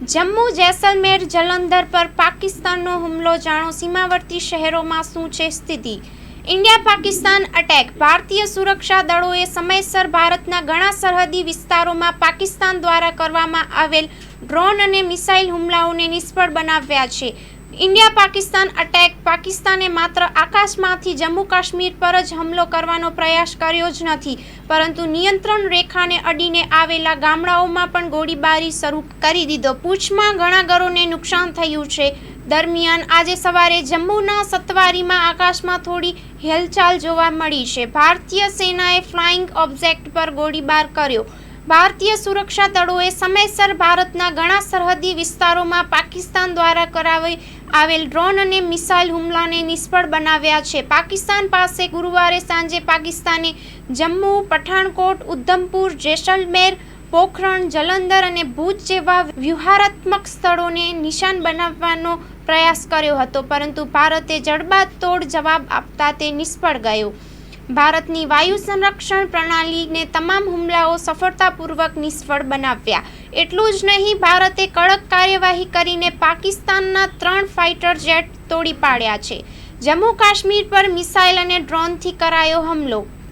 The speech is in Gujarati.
જમ્મુ જેસલમેર જલંધર પર પાકિસ્તાનનો હુમલો, જાણો સીમાવર્તી શહેરોમાં શું છે સ્થિતિ। India Pakistan attack. ભારતીય સુરક્ષા દળોએ સમયસર ભારતના ઘણા સરહદી વિસ્તારોમાં પાકિસ્તાન દ્વારા કરવામાં આવેલ ડ્રોન અને મિસાઇલ હુમલાઓને નિષ્ફળ બનાવ્યા છે। India Pakistan attack. પાકિસ્તાને માત્ર આકાશમાંથી જમ્મુ કાશ્મીર પર જ હુમલો કરવાનો પ્રયાસ કર્યો જ નથી, પરંતુ નિયંત્રણ રેખાને અડીને આવેલા ગામડાઓમાં પણ ગોળીબારી શરૂ કરી દીધો। પૂંછમાં ઘણા ઘરોને નુકસાન થયું છે। દરમિયાન આજે સવારે જમ્મુના સત્તવારીમાં આકાશમાં થોડી હિલચાલ જોવા મળી છે। ભારતીય સેનાએ ફ્લાઇંગ ઓબ્જેક્ટ પર ગોળીબાર કર્યો। ભારતીય સુરક્ષા દળોએ સમયસર ભારતના ઘણા સરહદી વિસ્તારોમાં પાકિસ્તાન દ્વારા કરાવી આવેલ ડ્રોન અને મિસાઇલ હુમલાને નિષ્ફળ બનાવ્યા છે। પાકિસ્તાન પાસે ગુરુવારે સાંજે પાકિસ્તાને જમ્મુ, પઠાણકોટ, ઉધમપુર, જેસલમેર, પોખરણ, જલંધર અને ભુજ જેવા વ્યૂહાત્મક સ્થળોને નિશાન બનાવવાનો પ્રયાસ કર્યો હતો, પરંતુ ભારતે જડબાતોડ જવાબ આપતા તે નિષ્ફળ ગયો। ભારતની વાયુ સંરક્ષણ પ્રણાલીને તમામ હુમલાઓ સફળતાપૂર્વક નિષ્ફળ બનાવ્યા। એટલું જ નહીં, ભારતે કડક કાર્યવાહી કરીને પાકિસ્તાનના 3 ફાઇટર જેટ તોડી પાડ્યા છે। જમ્મુ કાશ્મીર પર મિસાઇલ અને ડ્રોનથી કરાયો હુમલો।